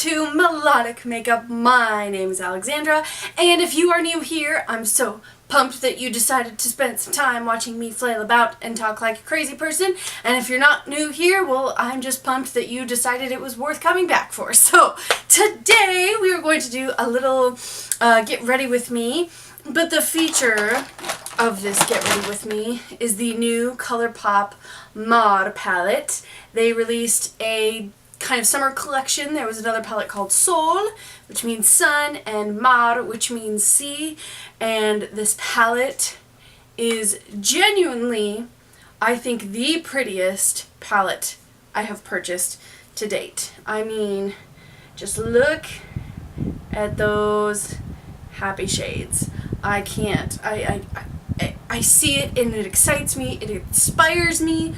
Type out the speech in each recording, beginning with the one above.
to Melodic Makeup. My name is Alexandra, and if you are new here, I'm so pumped that you decided to spend some time watching me flail about and talk like a crazy person. And if you're not new here, well, I'm just pumped that you decided it was worth coming back for. So today we are going to do a little get ready with me, but the feature of this Get Ready With Me is the new ColourPop Mar palette. They released a kind of summer collection. There was another palette called Sol, which means sun, and Mar, which means sea. And this palette is genuinely, I think, the prettiest palette I have purchased to date. I mean, just look at those happy shades. I can't. I see it and it excites me, it inspires me.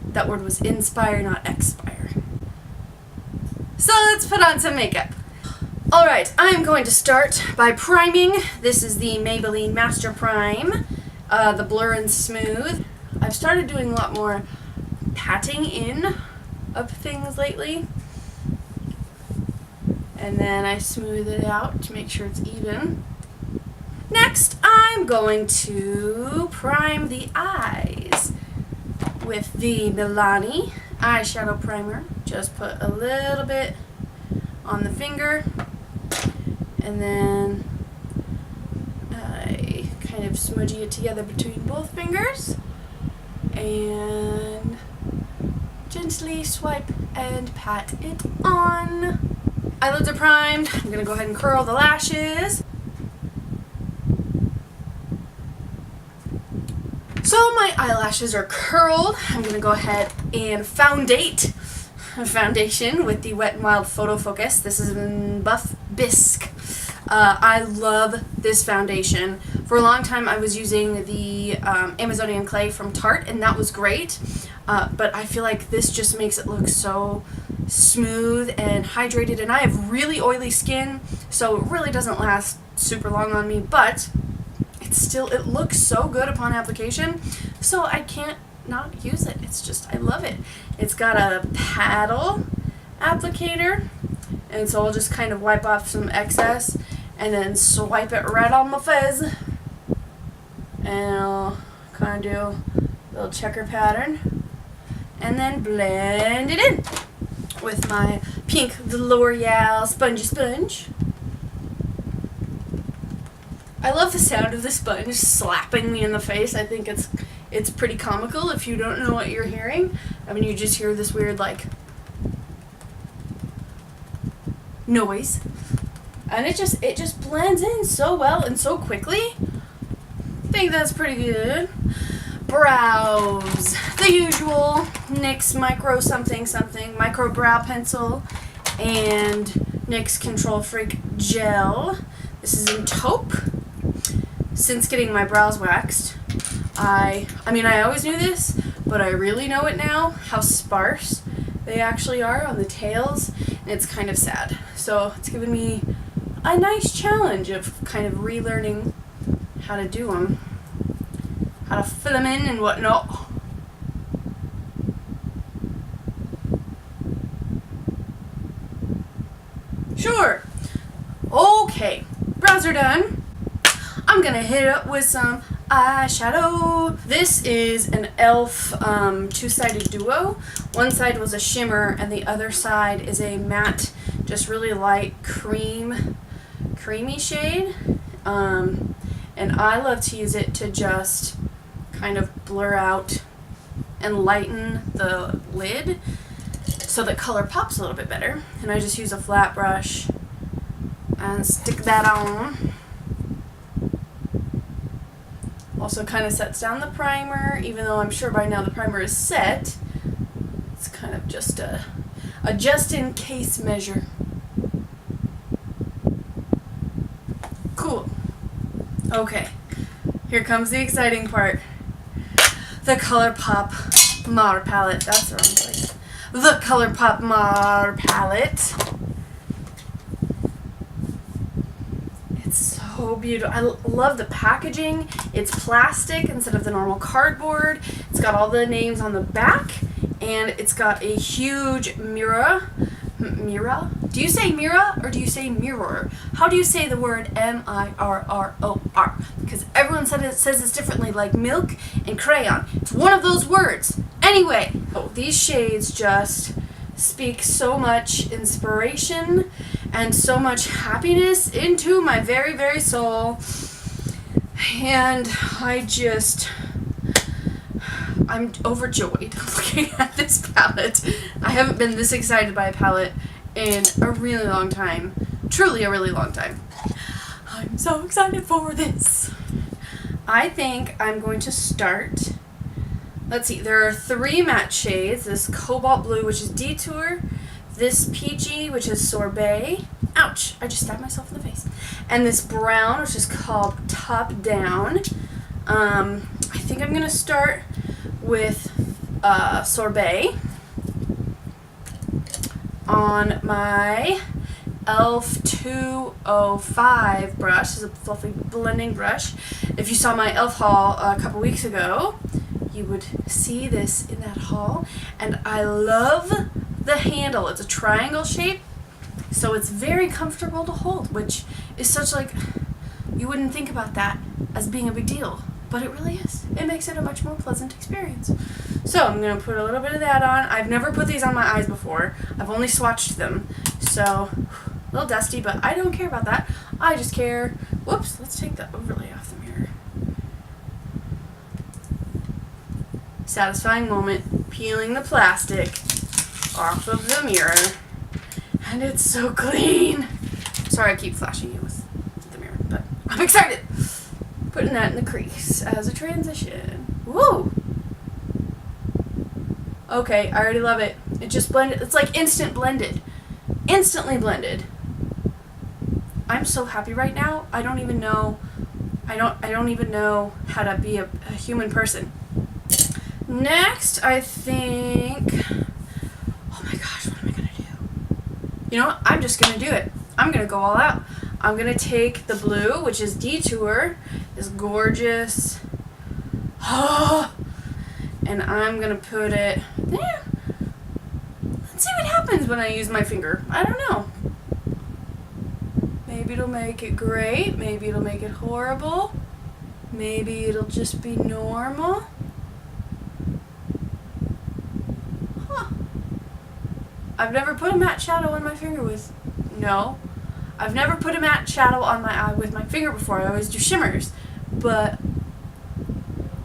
That word was inspire, not expire. So let's put on some makeup. Alright, I'm going to start by priming. This is the Maybelline Master Prime, the Blur and Smooth. I've started doing a lot more patting in of things lately. And then I smooth it out to make sure it's even. Next, I'm going to prime the eyes with the Milani eyeshadow primer. Just put a little bit on the finger, and then I kind of smudgy it together between both fingers, and gently swipe and pat it on. Eyelids are primed. I'm going to go ahead and curl the lashes. So my eyelashes are curled. I'm going to go ahead and foundate foundation with the Wet n Wild Photo Focus. This is in Buff Bisque. I love this foundation. For a long time I was using the Amazonian Clay from Tarte, and that was great. But I feel like this just makes it look so smooth and hydrated, and I have really oily skin, so it really doesn't last super long on me, but it looks so good upon application, so I can't not use it. It's just, I love it. It's got a paddle applicator, and so I'll just kind of wipe off some excess and then swipe it right on my face, and I'll kind of do a little checker pattern and then blend it in with my pink L'Oreal Spongy Sponge. I love the sound of the sponge slapping me in the face. I think it's pretty comical if you don't know what you're hearing. I mean, you just hear this weird, like, noise. And it just blends in so well and so quickly. I think that's pretty good. Brows. The usual NYX Micro something something Micro Brow Pencil and NYX Control Freak Gel. This is in taupe. Since getting my brows waxed, I mean, I always knew this, but I really know it now, how sparse they actually are on the tails, and it's kind of sad. So it's given me a nice challenge of kind of relearning how to do them, how to fill them in and whatnot. Sure. Okay, brows are done. I'm gonna hit it up with some eyeshadow. This is an e.l.f. Two-sided duo. One side was a shimmer and the other side is a matte, just really light creamy shade. And I love to use it to just kind of blur out and lighten the lid so the color pops a little bit better. And I just use a flat brush and stick that on. Also kind of sets down the primer, even though I'm sure by now the primer is set. It's kind of just a just-in-case measure. Cool. Okay, here comes the exciting part. The ColourPop Mar palette. That's the wrong place. The ColourPop Mar palette. So beautiful. I love the packaging. It's plastic instead of the normal cardboard. It's got all the names on the back, and it's got a huge mirror Mira? Do you say Mira or do you say mirror? How do you say the word M-I-R-R-O-R? Because everyone says it's differently, like milk and crayon. It's one of those words. Anyway, these shades just speak so much inspiration and so much happiness into my very, very soul. And I'm overjoyed looking at this palette. I haven't been this excited by a palette in a really long time. Truly a really long time. I'm so excited for this. I think I'm going to start. Let's see, there are 3 matte shades. This cobalt blue, which is Detour. This peachy, which is Sorbet. Ouch, I just stabbed myself in the face. And this brown, which is called Top Down. I think I'm going to start with Sorbet on my e.l.f. 205 brush. This is a fluffy blending brush. If you saw my e.l.f. haul a couple weeks ago, you would see this in that haul. And I love the handle. It's a triangle shape, so it's very comfortable to hold, which is such like, you wouldn't think about that as being a big deal, but it really is. It makes it a much more pleasant experience. So I'm going to put a little bit of that on. I've never put these on my eyes before. I've only swatched them, so a little dusty, but I don't care about that. I just care. Whoops, let's take the overlay off the mirror. Satisfying moment, peeling the plastic off of the mirror. And it's so clean. Sorry I keep flashing you with the mirror, but I'm excited. Putting that in the crease as a transition. Woo! Okay, I already love it. It just blended. It's like instant blended. Instantly blended. I'm so happy right now. I don't even know. I don't even know how to be a human person. Next, I think. Oh my gosh, what am I gonna do? You know what? I'm just gonna do it. I'm gonna go all out. I'm gonna take the blue, which is Detour, this gorgeous. Oh, and I'm gonna put it there. Let's see what happens when I use my finger. I don't know. Maybe it'll make it great. Maybe it'll make it horrible. Maybe it'll just be normal. Huh. I've never put a matte shadow on my finger with. No. I've never put a matte shadow on my eye with my finger before. I always do shimmers. But,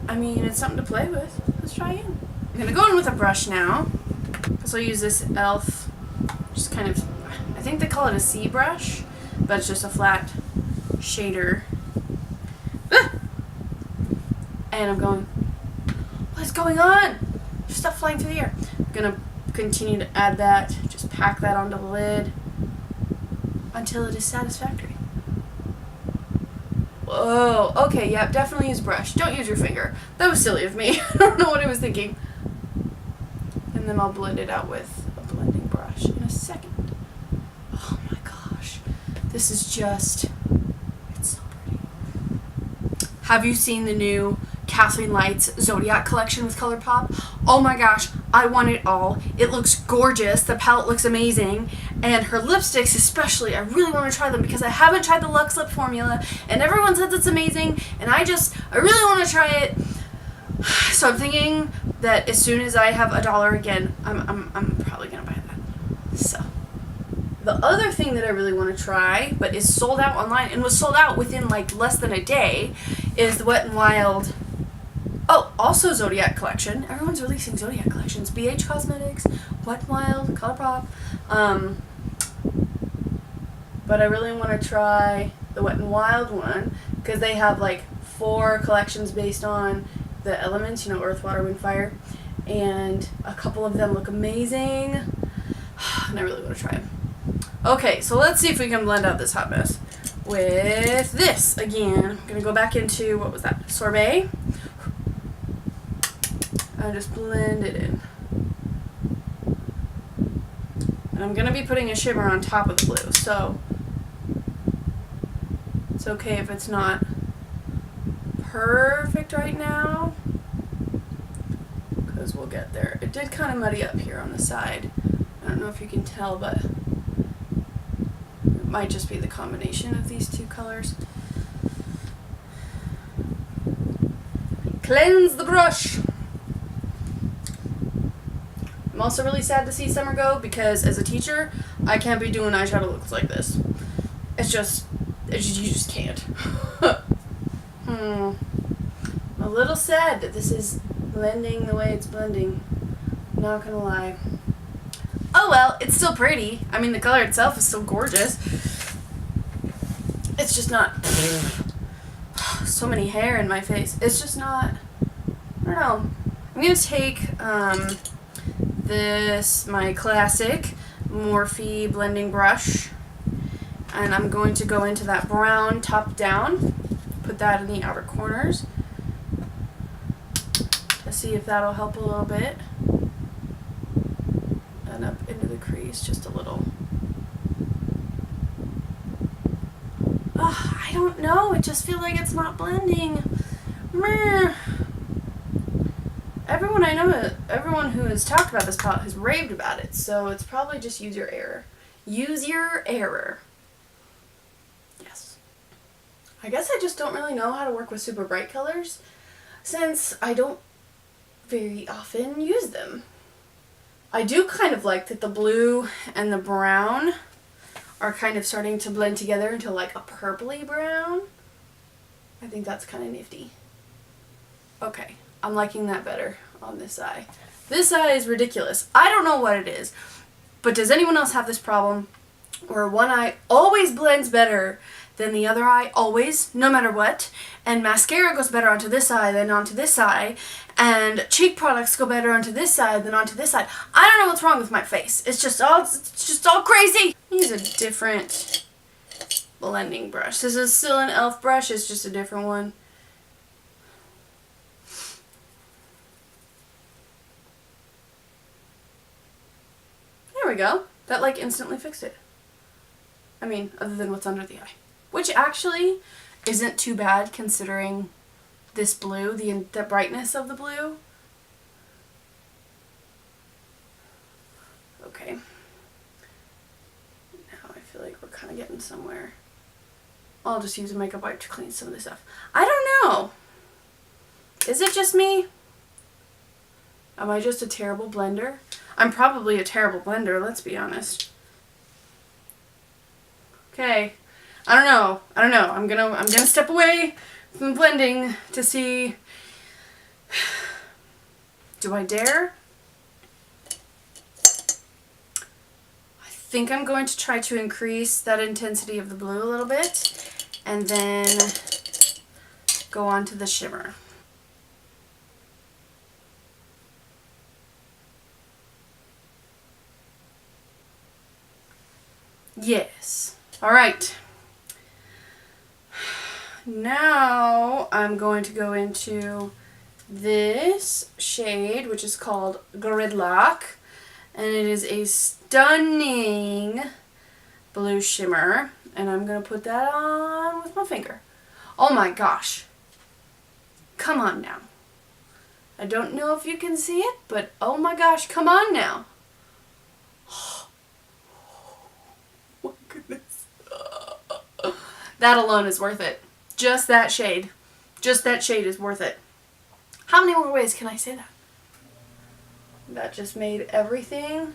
I mean, it's something to play with. Let's try again. I'm going to go in with a brush now. So I'll use this e.l.f. just kind of, I think they call it a C brush, but it's just a flat shader. Ah! And I'm going, what is going on? There's stuff flying through the air. I'm going to continue to add that, just pack that onto the lid until it is satisfactory. Whoa, okay, yeah, definitely use brush. Don't use your finger. That was silly of me. I don't know what I was thinking. And then I'll blend it out with a blending brush in a second. Oh my gosh. This is just, it's so pretty. Have you seen the new Kathleen Light's Zodiac collection with ColourPop? Oh my gosh, I want it all. It looks gorgeous. The palette looks amazing. And her lipsticks especially, I really want to try them because I haven't tried the Luxe Lip formula and everyone says it's amazing and I really want to try it. So I'm thinking that as soon as I have $1 again, I'm probably going to buy that. So the other thing that I really want to try, but is sold out online and was sold out within like less than a day, is the Wet n Wild. Oh, also Zodiac collection. Everyone's releasing Zodiac collections. BH Cosmetics, Wet n Wild, ColourPop. But I really want to try the Wet n Wild one because they have like 4 collections based on the elements, you know, earth, water, wind, fire. And a couple of them look amazing. And I really want to try them. Okay, so let's see if we can blend out this hot mess with this again. I'm going to go back into, what was that, Sorbet. And just blend it in. And I'm going to be putting a shimmer on top of the blue, so it's okay if it's not perfect right now, because we'll get there. It did kind of muddy up here on the side, I don't know if you can tell, but it might just be the combination of these two colors. Cleanse the brush. I'm also really sad to see summer go because as a teacher, I can't be doing eyeshadow looks like this. You just can't. I'm a little sad that this is blending the way it's blending. Not gonna lie. Oh well, it's still pretty. I mean, the color itself is still gorgeous. It's just not... so many hair in my face. It's just not... I don't know. I'm gonna take my classic Morphe blending brush, and I'm going to go into that brown top down, put that in the outer corners to see if that'll help a little bit, and up into the crease just a little. I don't know, it just feels like it's not blending. Meh. Everyone I know, everyone who has talked about this palette has raved about it, so it's probably just use your error. Use your error. Yes. I guess I just don't really know how to work with super bright colors, since I don't very often use them. I do kind of like that the blue and the brown are kind of starting to blend together into like a purpley brown. I think that's kind of nifty. Okay. I'm liking that better on this eye. This eye is ridiculous. I don't know what it is, but does anyone else have this problem where one eye always blends better than the other eye, always, no matter what, and mascara goes better onto this eye than onto this eye, and cheek products go better onto this side than onto this side? I don't know what's wrong with my face. It's just all crazy. Use a different blending brush. This is still an e.l.f. brush, it's just a different one. There we go. That like instantly fixed it. I mean, other than what's under the eye. Which actually isn't too bad considering this blue, the brightness of the blue. Okay. Now I feel like we're kind of getting somewhere. I'll just use a makeup wipe to clean some of this stuff. I don't know. Is it just me? Am I just a terrible blender? I'm probably a terrible blender, let's be honest. Okay. I don't know. I'm gonna step away from blending to see. Do I dare? I think I'm going to try to increase that intensity of the blue a little bit and then go on to the shimmer. Yes. Alright. Now I'm going to go into this shade, which is called Gridlock, and it is a stunning blue shimmer, and I'm going to put that on with my finger. Oh my gosh. Come on now. I don't know if you can see it, but oh my gosh, come on now. That alone is worth it. Just that shade. Just that shade is worth it. How many more ways can I say that? That just made everything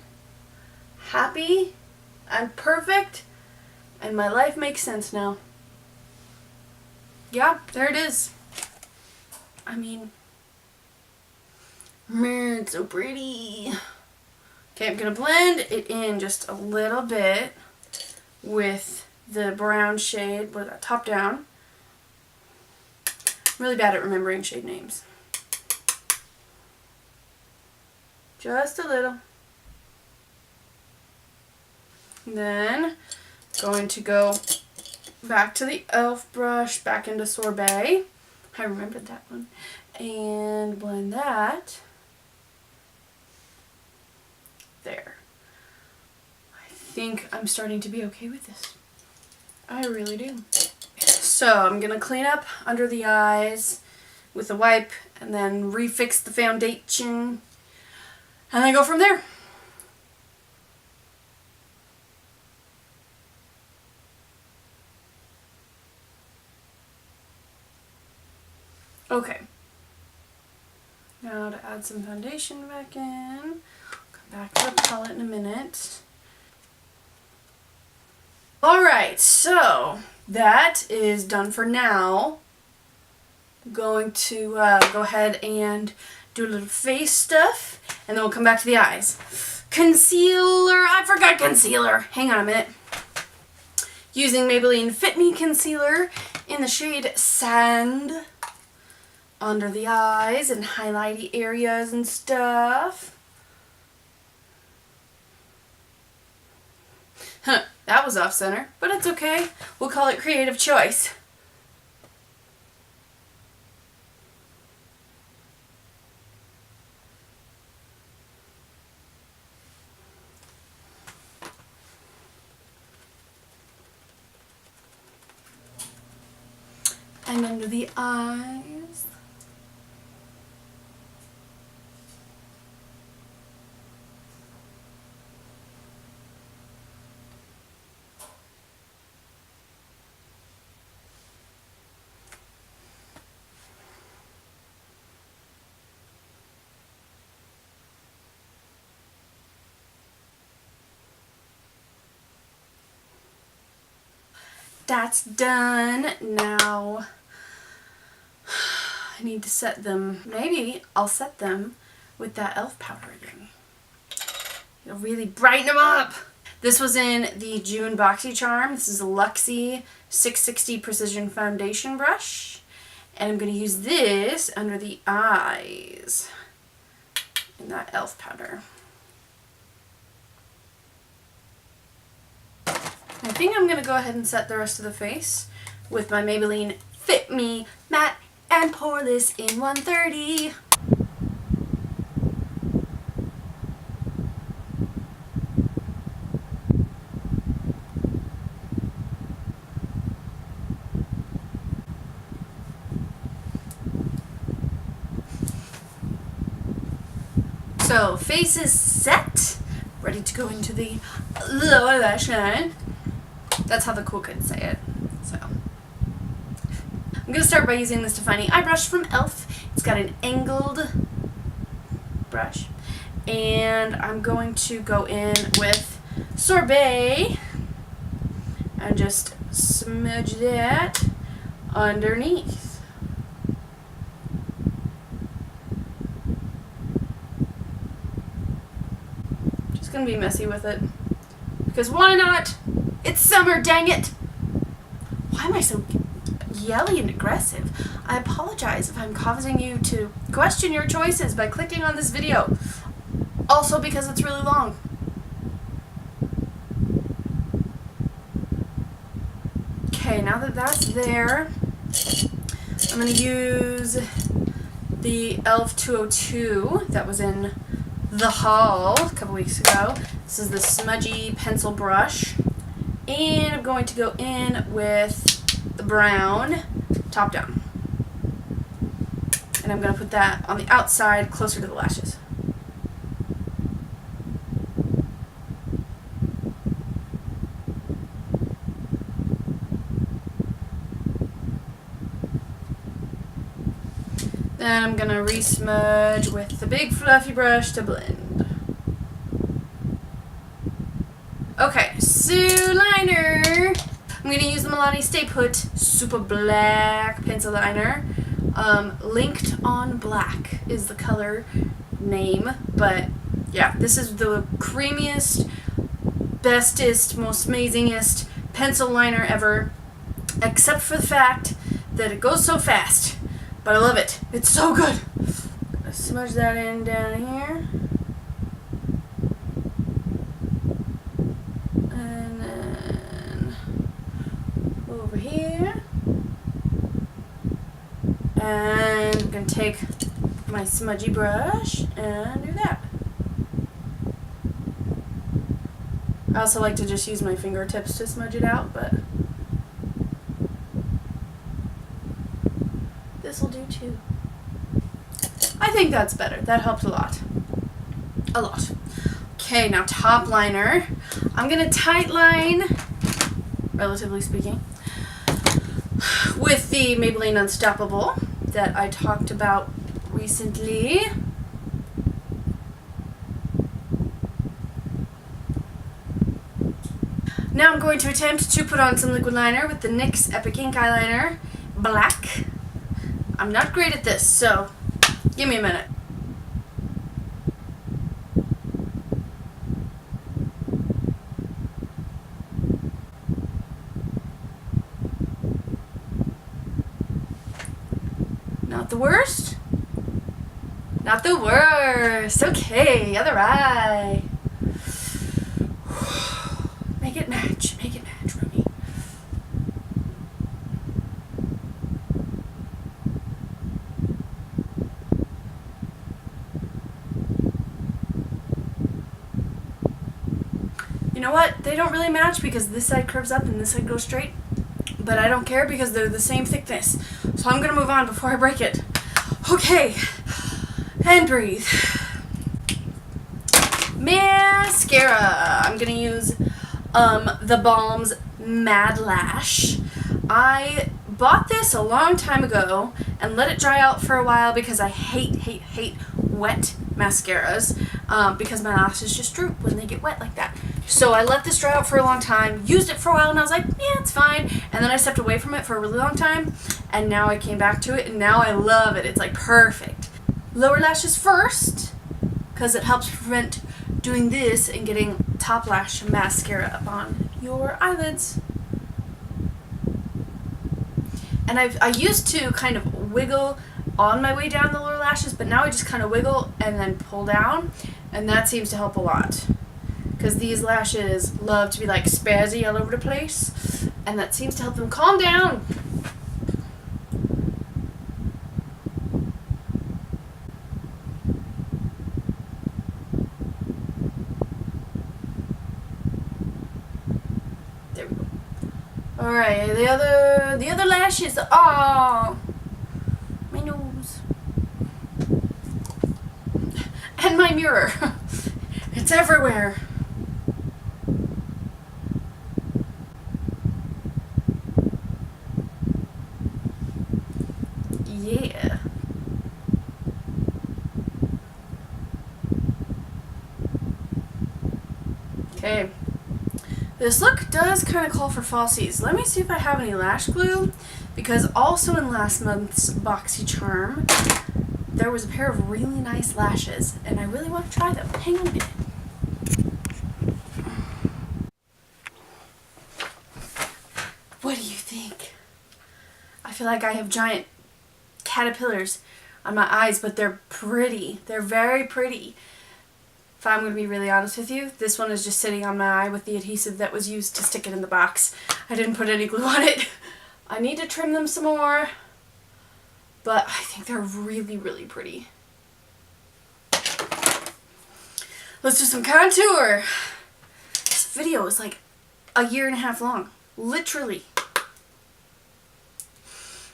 happy and perfect, and my life makes sense now. Yeah, there it is. I mean, man, it's so pretty. Okay, I'm gonna blend it in just a little bit with the brown shade with a top down. I'm really bad at remembering shade names. Just a little. Then going to go back to the e.l.f. brush, back into Sorbet. I remembered that one. And blend that. There. I think I'm starting to be okay with this. I really do. So I'm going to clean up under the eyes with a wipe and then refix the foundation and then go from there. Okay. Now to add some foundation back in. Come back to the palette in a minute. Alright, so that is done for now. I'm going to go ahead and do a little face stuff, and then we'll come back to the eyes. Concealer. I forgot concealer. Hang on a minute. Using Maybelline Fit Me Concealer in the shade Sand under the eyes and highlighty areas and stuff. Huh, that was off center, but it's okay. We'll call it creative choice. And under the eyes. That's done. Now I need to set them. Maybe I'll set them with that e.l.f. powder again. It'll really brighten them up. This was in the June BoxyCharm. This is a Luxie 660 Precision Foundation Brush. And I'm going to use this under the eyes in that e.l.f. powder. I think I'm going to go ahead and set the rest of the face with my Maybelline Fit Me Matte and Poreless in 130. So, face is set, ready to go into the lower lash line. That's how the cool kids say it. So, I'm going to start by using this defining eye brush from e.l.f. It's got an angled brush. And I'm going to go in with Sorbet and just smudge that underneath. Just going to be messy with it. Because why not? It's summer, dang it! Why am I so yelly and aggressive? I apologize if I'm causing you to question your choices by clicking on this video. Also because it's really long. Okay, now that that's there, I'm going to use the e.l.f. 202 that was in the haul a couple weeks ago. This is the smudgy pencil brush. And I'm going to go in with the brown, top down. And I'm going to put that on the outside, closer to the lashes. Then I'm going to re-smudge with the big fluffy brush to blend. Okay, so liner. I'm going to use the Milani Stay Put Super Black Pencil Liner. Linked on Black is the color name. But yeah, this is the creamiest, bestest, most amazingest pencil liner ever. Except for the fact that it goes so fast. But I love it. It's so good. I'm going to smudge that in down here. Here, and I'm going to take my smudgy brush and do that. I also like to just use my fingertips to smudge it out, but this will do too. I think that's better. That helped a lot. A lot. Okay, now top liner. I'm going to tight line, relatively speaking, with the Maybelline Unstoppable. that I talked about recently. Now I'm going to attempt to put on some liquid liner with the NYX Epic Ink Eyeliner Black. I'm not great at this, so give me a minute. Not the worst. Not the worst. Okay, other eye. Make it match, Ruby. You know what? They don't really match because this side curves up and this side goes straight. But I don't care because they're the same thickness. So I'm going to move on before I break it. Okay. And breathe. Mascara. I'm going to use the Balm's Mad Lash. I bought this a long time ago and let it dry out for a while because I hate wet mascaras because my lashes just droop when they get wet like that. So I let this dry out for a long time, used it for a while, and I was like, yeah, it's fine. And then I stepped away from it for a really long time, and now I came back to it, and now I love it. It's like perfect. Lower lashes first, because it helps prevent doing this and getting top lash mascara up on your eyelids. And I used to kind of wiggle on my way down the lower lashes, but now I just kind of wiggle and then pull down, and that seems to help a lot. Because these lashes love to be like spazzy all over the place, and that seems to help them calm down. There we go. Alright, the other lashes. Oh, my nose. And my mirror. It's everywhere. Yeah. Okay. This look does kind of call for falsies. Let me see if I have any lash glue, because also in last month's BoxyCharm, there was a pair of really nice lashes, and I really want to try them. Hang on a minute. What do you think? I feel like I have giant caterpillars on my eyes, but they're pretty. They're very pretty. If I'm going to be really honest with you, this one is just sitting on my eye with the adhesive that was used to stick it in the box. I didn't put any glue on it. I need to trim them some more, but I think they're really, really pretty. Let's do some contour. This video is like a year and a half long. Literally.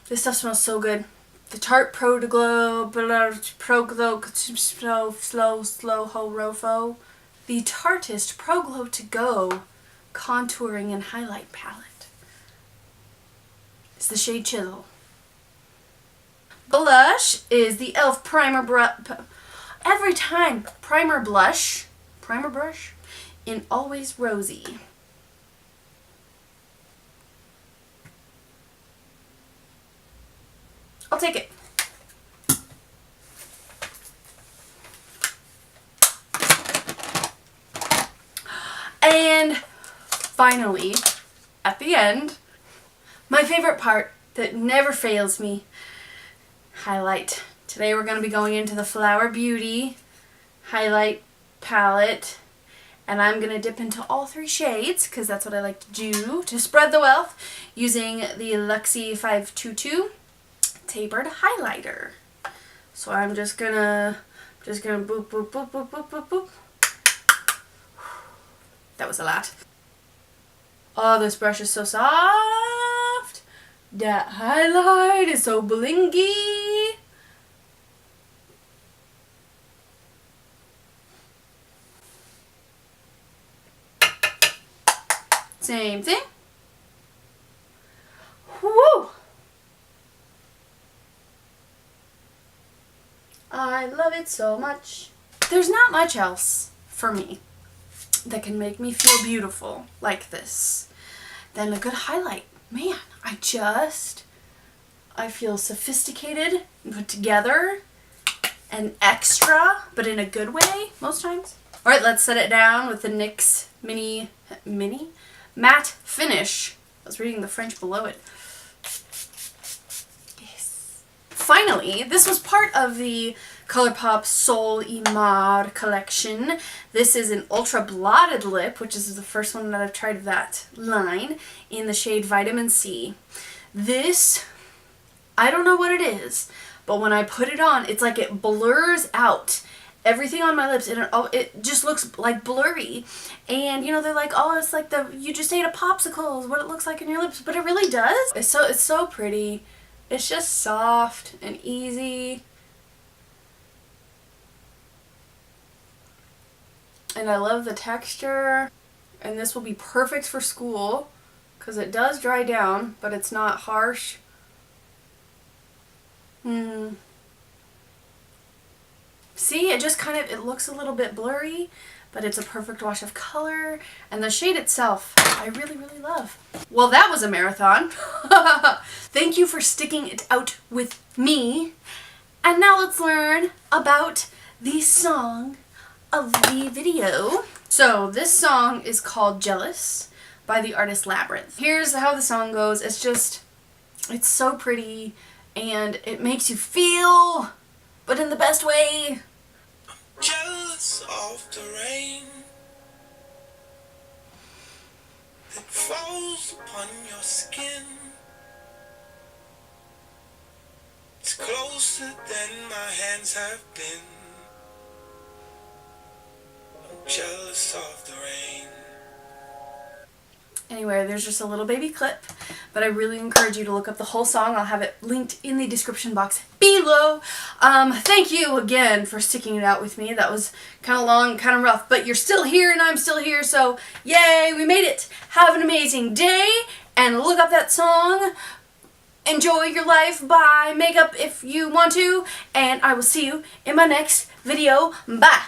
This stuff smells so good. The Tarte Pro Glow, Slow Ho Rofo. The Tarteist Pro Glow To Go Contouring and Highlight Palette. It's the shade Chisel. Blush is the e.l.f. Primer Primer Brush in Always Rosy. I'll take it. And finally, at the end, my favorite part that never fails me, highlight. Today we're going to be going into the Flower Beauty highlight palette, and I'm going to dip into all three shades because that's what I like to do to spread the wealth using the Luxie 522 tapered highlighter. So I'm just gonna boop boop boop boop boop boop boop. That was a lot. Oh, this brush is so soft. That highlight is so blingy. Same thing. Woo! I love it so much. There's not much else for me that can make me feel beautiful like this than a good highlight. Man, I feel sophisticated and put together and extra, but in a good way most times. All right, let's set it down with the NYX mini matte finish. I was reading the French below it. Yes. Finally, this was part of the ColourPop Sol Imar collection. This is an ultra blotted lip, which is the first one that I've tried of that line, in the shade Vitamin C. This, I don't know what it is, but when I put it on, it's like it blurs out everything on my lips, and it just looks like blurry. And you know, they're like, oh, it's like you just ate a popsicle is what it looks like in your lips, but it really does. It's so pretty. It's just soft and easy. And I love the texture. And this will be perfect for school because it does dry down, but it's not harsh. See, it just kind of, it looks a little bit blurry, but it's a perfect wash of color. And the shade itself, I really, really love. Well, that was a marathon. Thank you for sticking it out with me. And now let's learn about the song of the video. So this song is called Jealous by the artist Labyrinth. Here's how the song goes. It's so pretty and it makes you feel, but in the best way. I'm jealous of the rain that falls upon your skin. It's closer than my hands have been. I'm jealous of the rain. Anyway, there's just a little baby clip, but I really encourage you to look up the whole song. I'll have it linked in the description box below. Thank you again for sticking it out with me. That was kind of long, kind of rough, but you're still here and I'm still here, so yay, we made it. Have an amazing day, and look up that song. Enjoy your life, buy makeup if you want to, and I will see you in my next video. Bye!